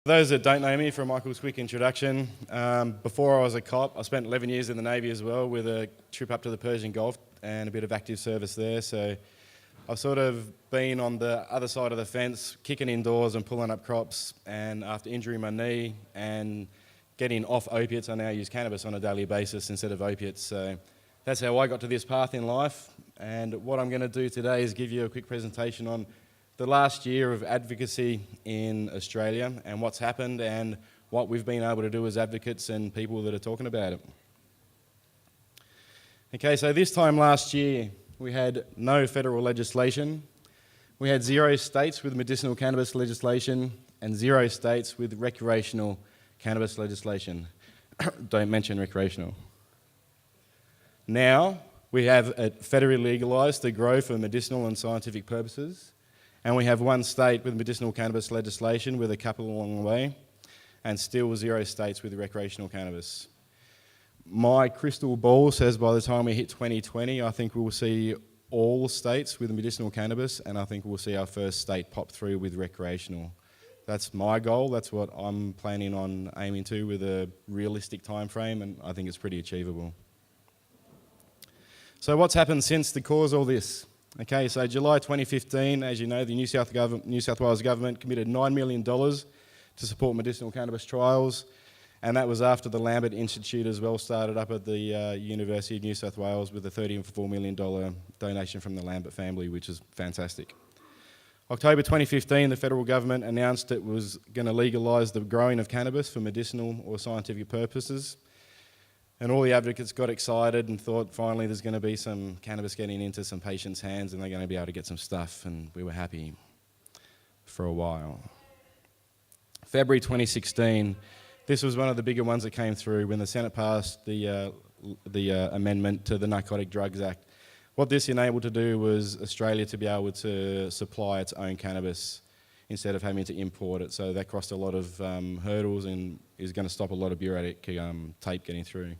For those that don't know me, from Michael's quick introduction, before I was a cop, I spent 11 years in the Navy as well, with a trip up to the Persian Gulf and a bit of active service there. So I've sort of been on the other side of the fence, kicking indoors and pulling up crops, and after injuring my knee and getting off opiates, I now use cannabis on a daily basis instead of opiates. So that's how I got to this path in life. And what I'm going to do today is give you a quick presentation on the last year of advocacy in Australia and what's happened and what we've been able to do as advocates and people that are talking about it. Okay, so this time last year we had no federal legislation. We had 0 states with medicinal cannabis legislation and 0 states with recreational cannabis legislation. Don't mention recreational. Now we have it federally legalised to grow for medicinal and scientific purposes. And we have 1 state with medicinal cannabis legislation with a couple along the way, and still 0 states with recreational cannabis. My crystal ball says by the time we hit 2020, I think we'll see all states with medicinal cannabis, and I think we'll see our first state pop through with recreational. That's my goal. That's what I'm planning on aiming to with a realistic time frame, and I think it's pretty achievable. So what's happened since to cause all this? Okay, so July 2015, as you know, the New South Wales government committed $9 million to support medicinal cannabis trials, and that was after the Lambert Institute as well started up at the University of New South Wales with a $34 million donation from the Lambert family, which is fantastic. October 2015, the federal government announced it was going to legalise the growing of cannabis for medicinal or scientific purposes. And all the advocates got excited and thought finally there's going to be some cannabis getting into some patients' hands and they're going to be able to get some stuff, and we were happy for a while. February 2016, this was one of the bigger ones that came through when the Senate passed the amendment to the Narcotic Drugs Act. What this enabled to do was Australia to be able to supply its own cannabis instead of having to import it. So that crossed a lot of hurdles and is going to stop a lot of bureaucratic tape getting through.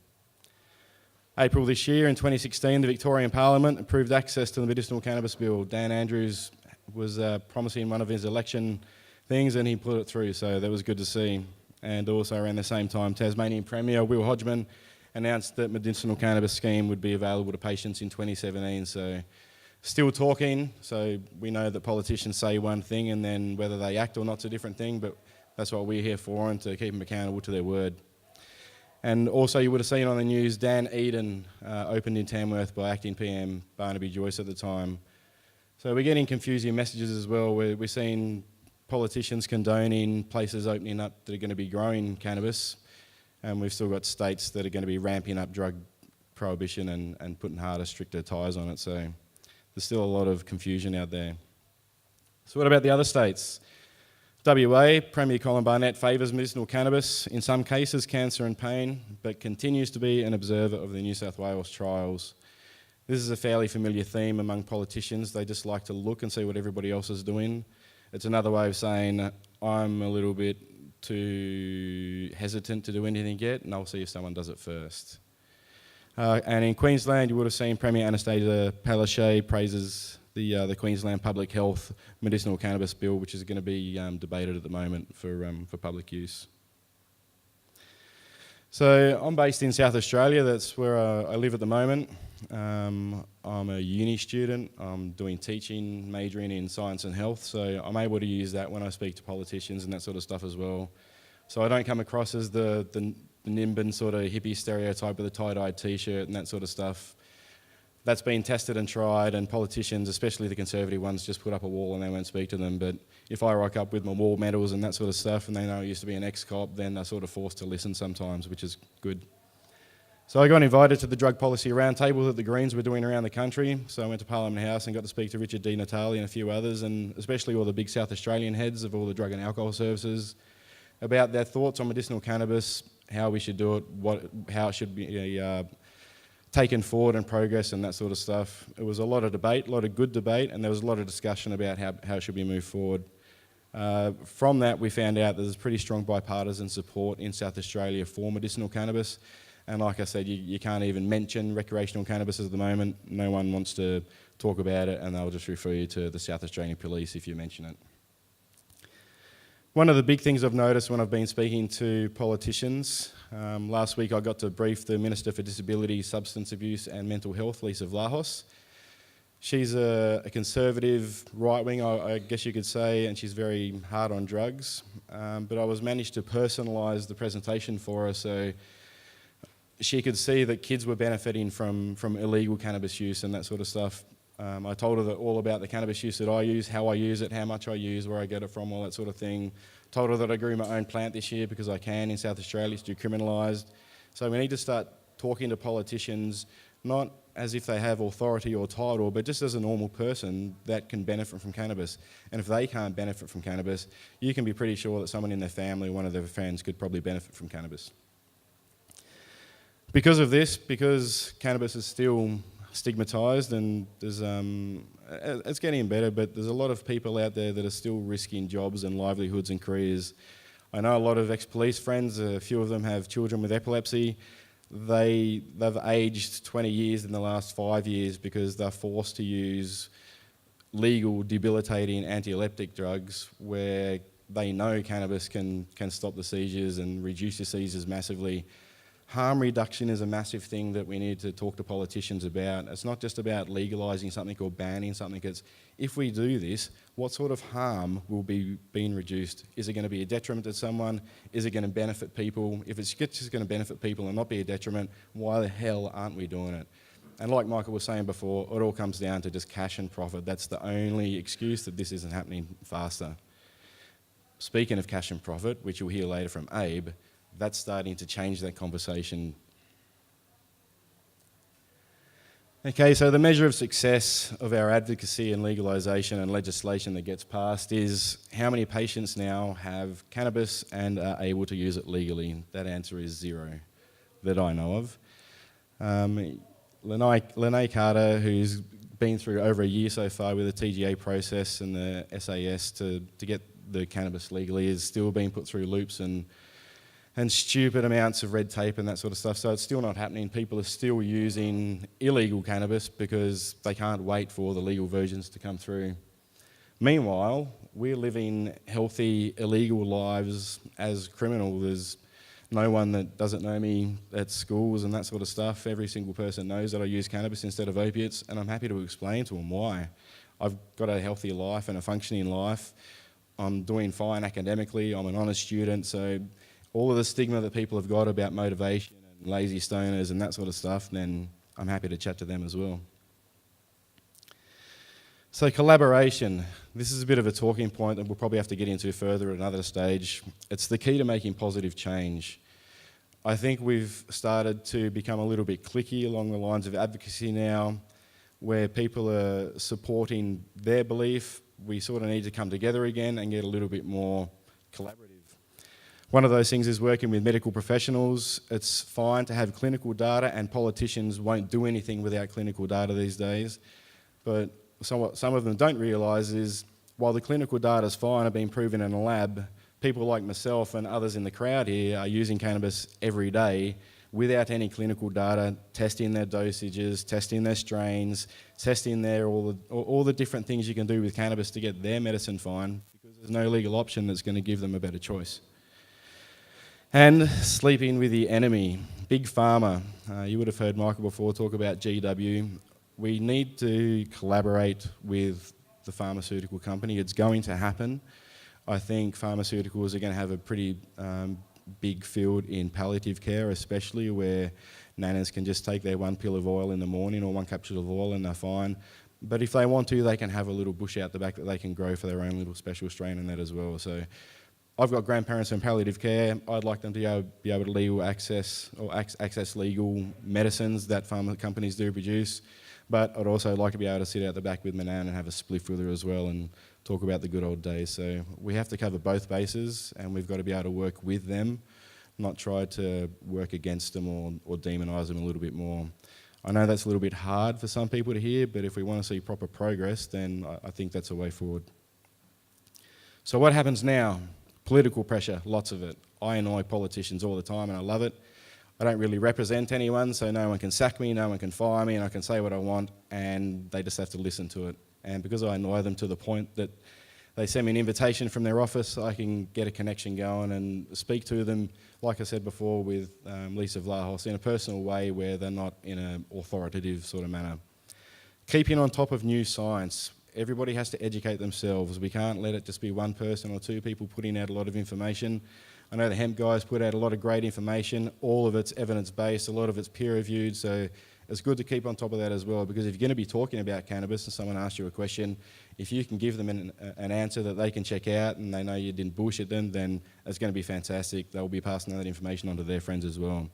April this year, in 2016, the Victorian Parliament approved access to the medicinal cannabis bill. Dan Andrews was promising one of his election things and he put it through, so that was good to see. And also around the same time, Tasmanian Premier Will Hodgman announced that medicinal cannabis scheme would be available to patients in 2017, so still talking. So we know that politicians say one thing and then whether they act or not's a different thing, but that's what we're here for, and to keep them accountable to their word. And also you would have seen on the news, Dan Eden opened in Tamworth by Acting PM Barnaby Joyce at the time. So we're getting confusing messages as well. We're seeing politicians condoning places opening up that are going to be growing cannabis, and we've still got states that are going to be ramping up drug prohibition and putting harder, stricter ties on it. So there's still a lot of confusion out there. So what about the other states? WA, Premier Colin Barnett favours medicinal cannabis, in some cases cancer and pain, but continues to be an observer of the New South Wales trials. This is a fairly familiar theme among politicians. They just like to look and see what everybody else is doing. It's another way of saying, I'm a little bit too hesitant to do anything yet, and I'll see if someone does it first. And in Queensland, you would have seen Premier Anastasia Palaszczuk praises the Queensland Public Health Medicinal Cannabis Bill, which is going to be debated at the moment for public use. So I'm based in South Australia. That's where I live at the moment. I'm a uni student. I'm doing teaching, majoring in science and health, so I'm able to use that when I speak to politicians and that sort of stuff as well. So I don't come across as the Nimbin sort of hippie stereotype with a tie-dyed t-shirt and that sort of stuff. That's been tested and tried, and politicians, especially the conservative ones, just put up a wall and they won't speak to them. But if I rock up with my war medals and that sort of stuff and they know I used to be an ex-cop, then they're sort of forced to listen sometimes, which is good. So I got invited to the drug policy roundtable that the Greens were doing around the country. So I went to Parliament House and got to speak to Richard Di Natale and a few others, and especially all the big South Australian heads of all the drug and alcohol services, about their thoughts on medicinal cannabis, how we should do it, how it should be taken forward and progress and that sort of stuff. It was a lot of debate, a lot of good debate, and there was a lot of discussion about how it should be moved forward. From that, we found out there's pretty strong bipartisan support in South Australia for medicinal cannabis. And like I said, you can't even mention recreational cannabis at the moment. No one wants to talk about it, and they'll just refer you to the South Australian Police if you mention it. One of the big things I've noticed when I've been speaking to politicians, last week I got to brief the Minister for Disability, Substance Abuse and Mental Health, Lisa Vlahos. She's a conservative right-wing, I guess you could say, and she's very hard on drugs. But I was managed to personalise the presentation for her so she could see that kids were benefiting from illegal cannabis use and that sort of stuff. I told her all about the cannabis use that I use, how I use it, how much I use, where I get it from, all that sort of thing. Told her that I grew my own plant this year because I can in South Australia, it's decriminalised. So we need to start talking to politicians, not as if they have authority or title, but just as a normal person that can benefit from cannabis. And if they can't benefit from cannabis, you can be pretty sure that someone in their family, one of their friends, could probably benefit from cannabis. Because of this, because cannabis is still stigmatised and there's, it's getting better, but there's a lot of people out there that are still risking jobs and livelihoods and careers. I know a lot of ex-police friends, a few of them have children with epilepsy. They've aged 20 years in the last 5 years because they're forced to use legal, debilitating anti-epileptic drugs where they know cannabis can stop the seizures and reduce the seizures massively. Harm reduction is a massive thing that we need to talk to politicians about. It's not just about legalising something or banning something. It's if we do this, what sort of harm will be being reduced? Is it going to be a detriment to someone? Is it going to benefit people? If it's just going to benefit people and not be a detriment, why the hell aren't we doing it? And like Michael was saying before, it all comes down to just cash and profit. That's the only excuse that this isn't happening faster. Speaking of cash and profit, which you'll hear later from Abe, that's starting to change that conversation. Okay, so the measure of success of our advocacy and legalisation and legislation that gets passed is how many patients now have cannabis and are able to use it legally. That answer is 0, that I know of. Lene Carter, who's been through over a year so far with the TGA process and the SAS to get the cannabis legally, is still being put through loops and stupid amounts of red tape and that sort of stuff. So it's still not happening. People are still using illegal cannabis because they can't wait for the legal versions to come through. Meanwhile, we're living healthy, illegal lives as criminals. There's no one that doesn't know me at schools and that sort of stuff. Every single person knows that I use cannabis instead of opiates, and I'm happy to explain to them why. I've got a healthy life and a functioning life. I'm doing fine academically. I'm an honest student, so all of the stigma that people have got about motivation and lazy stoners and that sort of stuff, then I'm happy to chat to them as well. So collaboration. This is a bit of a talking point that we'll probably have to get into further at another stage. It's the key to making positive change. I think we've started to become a little bit cliquey along the lines of advocacy now, where people are supporting their belief. We sort of need to come together again and get a little bit more collaborative. One of those things is working with medical professionals. It's fine to have clinical data, and politicians won't do anything without clinical data these days. But what some of them don't realise is, while the clinical data is fine and being proven in a lab, people like myself and others in the crowd here are using cannabis every day without any clinical data, testing their dosages, testing their strains, testing all the different things you can do with cannabis to get their medicine fine, because there's no legal option that's going to give them a better choice. And sleeping with the enemy, Big Pharma. You would have heard Michael before talk about GW. We need to collaborate with the pharmaceutical company. It's going to happen. I think pharmaceuticals are going to have a pretty big field in palliative care, especially where nanas can just take their 1 pill of oil in the morning or 1 capsule of oil and they're fine. But if they want to, they can have a little bush out the back that they can grow for their own little special strain in that as well. So I've got grandparents in palliative care. I'd like them to be able to legal access legal medicines that pharma companies do produce. But I'd also like to be able to sit out the back with my nan and have a spliff with her as well and talk about the good old days. So we have to cover both bases, and we've got to be able to work with them, not try to work against them or demonise them a little bit more. I know that's a little bit hard for some people to hear, but if we want to see proper progress, then I think that's a way forward. So what happens now? Political pressure, lots of it. I annoy politicians all the time and I love it. I don't really represent anyone, so no one can sack me, no one can fire me, and I can say what I want, and they just have to listen to it. And because I annoy them to the point that they send me an invitation from their office, I can get a connection going and speak to them, like I said before, with Lisa Vlahos, in a personal way where they're not in an authoritative sort of manner. Keeping on top of new science. Everybody has to educate themselves. We can't let it just be one person or two people putting out a lot of information. I know the hemp guys put out a lot of great information. All of it's evidence-based, a lot of it's peer-reviewed, so it's good to keep on top of that as well, because if you're going to be talking about cannabis and someone asks you a question, if you can give them an answer that they can check out and they know you didn't bullshit them, then it's going to be fantastic. They'll be passing that information on to their friends as well.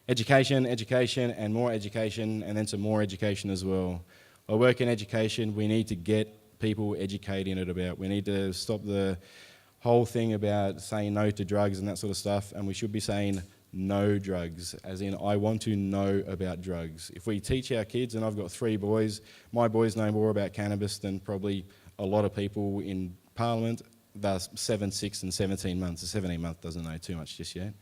Education, education, and more education, and then some more education as well. I work in education. We need to get people educating it about. We need to stop the whole thing about saying no to drugs and that sort of stuff, and we should be saying no drugs, as in I want to know about drugs. If we teach our kids, and I've got 3 boys, my boys know more about cannabis than probably a lot of people in Parliament. They're 7, 6 and 17 months. The 17-month doesn't know too much just yet.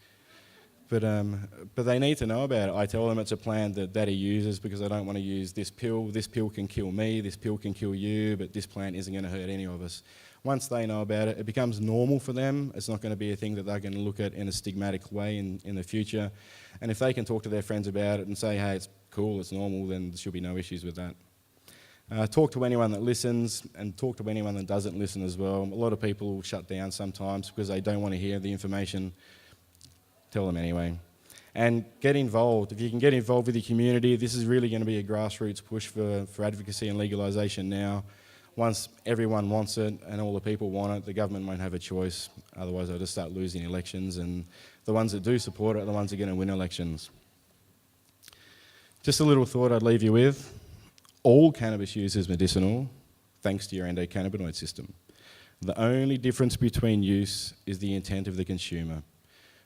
But they need to know about it. I tell them it's a plant that Daddy uses because I don't want to use this pill. This pill can kill me, this pill can kill you, but this plant isn't going to hurt any of us. Once they know about it, it becomes normal for them. It's not going to be a thing that they're going to look at in a stigmatic way in the future. And if they can talk to their friends about it and say, hey, it's cool, it's normal, then there should be no issues with that. Talk to anyone that listens, and talk to anyone that doesn't listen as well. A lot of people shut down sometimes because they don't want to hear the information. Tell them anyway. And get involved. If you can get involved with your community, this is really going to be a grassroots push for advocacy and legalisation now. Once everyone wants it and all the people want it, the government won't have a choice. Otherwise, they'll just start losing elections, and the ones that do support it are the ones that are going to win elections. Just a little thought I'd leave you with. All cannabis use is medicinal, thanks to your endocannabinoid system. The only difference between use is the intent of the consumer.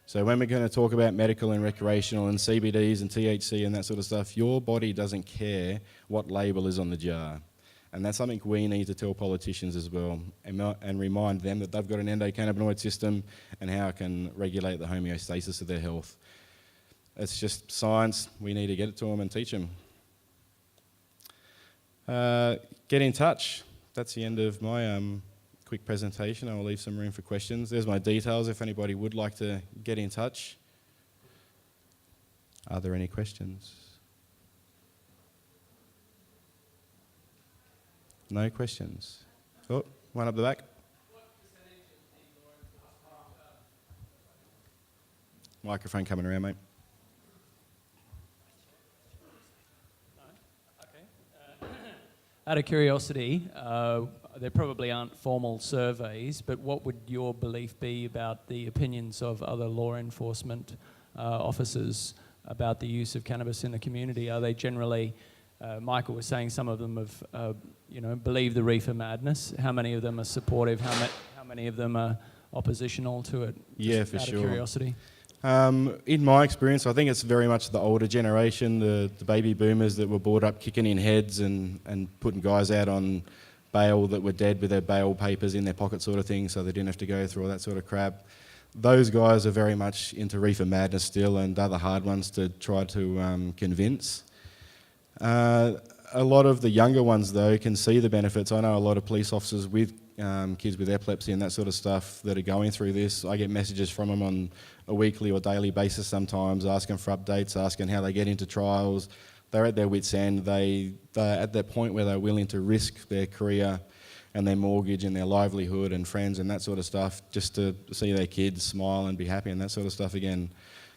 So when we're going to talk about medical and recreational and CBDs and THC and that sort of stuff, your body doesn't care what label is on the jar. And that's something we need to tell politicians as well, and remind them that they've got an endocannabinoid system and how it can regulate the homeostasis of their health. It's just science. We need to get it to them and teach them. Get in touch. That's the end of my quick presentation. I will leave some room for questions. There's my details if anybody would like to get in touch. Are there any questions? No questions. Oh, one up the back. Microphone coming around, mate. Out of curiosity, there probably aren't formal surveys, but what would your belief be about the opinions of other law enforcement officers about the use of cannabis in the community? Are they generally, Michael was saying some of them have, believe the reefer madness. How many of them are supportive? How many of them are oppositional to it? Yeah, for sure. Out of curiosity. In my experience, I think it's very much the older generation, the baby boomers that were brought up kicking in heads and putting guys out on bail that were dead with their bail papers in their pocket sort of thing, so they didn't have to go through all that sort of crap. Those guys are very much into reefer madness still, and they're the hard ones to try to convince. A lot of the younger ones, though, can see the benefits. I know a lot of police officers with kids with epilepsy and that sort of stuff that are going through this. I get messages from them on a weekly or daily basis sometimes, asking for updates, asking how they get into trials. They're at their wits' end. They're at that point where they're willing to risk their career and their mortgage and their livelihood and friends and that sort of stuff just to see their kids smile and be happy and that sort of stuff again.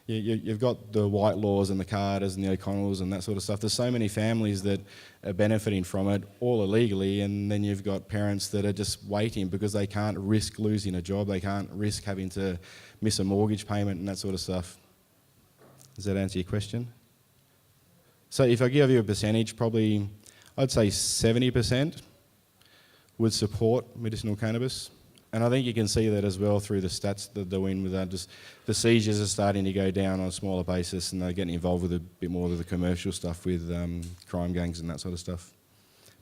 You've got the White Laws and the Carters and the O'Connells and that sort of stuff. There's so many families that are benefiting from it, all illegally, and then you've got parents that are just waiting because they can't risk losing a job, they can't risk having to miss a mortgage payment and that sort of stuff. Does that answer your question? So if I give you a percentage, probably I'd say 70% would support medicinal cannabis. And I think you can see that as well through the stats that they're doing with that. Just the seizures are starting to go down on a smaller basis, and they're getting involved with a bit more of the commercial stuff with crime gangs and that sort of stuff.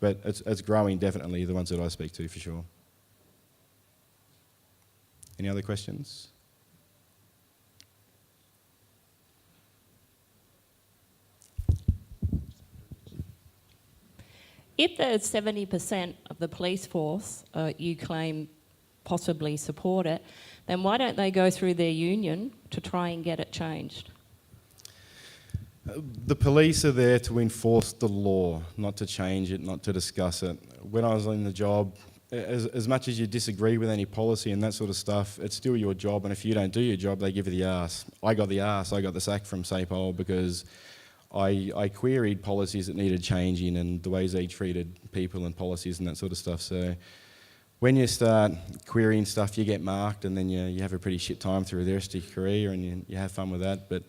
But it's growing, definitely, the ones that I speak to, for sure. Any other questions? if there's 70% of the police force you claim possibly support it, then why don't they go through their union to try and get it changed? The police are there to enforce the law, not to change it, not to discuss it. When I was in the job, as much as you disagree with any policy and that sort of stuff, it's still your job, and if you don't do your job, they give you the arse. I got the sack from Pohl because I queried policies that needed changing and the ways they treated people and policies and that sort of stuff. So when you start querying stuff, you get marked, and then you have a pretty shit time through the rest of your career, and you have fun with that. But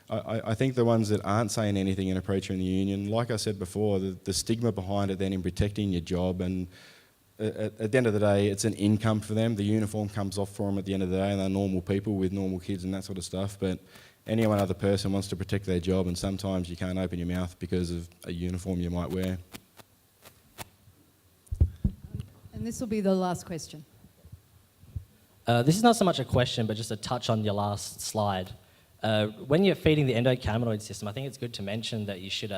I think the ones that aren't saying anything and approaching the union, like I said before, the stigma behind it then in protecting your job, and at the end of the day, it's an income for them. The uniform comes off for them at the end of the day, and they're normal people with normal kids and that sort of stuff. But any one other person wants to protect their job, and sometimes you can't open your mouth because of a uniform you might wear. And this will be the last question. This is not so much a question, but just a touch on your last slide. When you're feeding the endocannabinoid system, I think it's good to mention that you should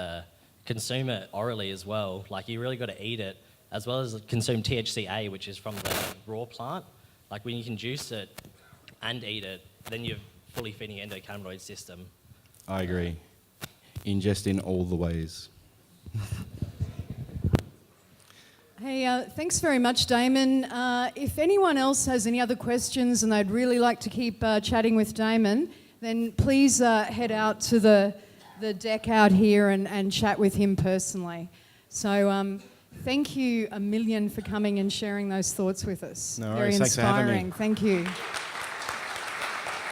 consume it orally as well. Like, you really got to eat it, as well as consume THCA, which is from the raw plant. Like, when you can juice it and eat it, then you're fully feeding your endocannabinoid system. I agree. Ingest in all the ways. Hey, thanks very much, Damon. If anyone else has any other questions and they'd really like to keep chatting with Damon, then please head out to the deck out here and chat with him personally. So thank you a million for coming and sharing those thoughts with us. No Very worries. Thanks for having me. inspiring. Thank you.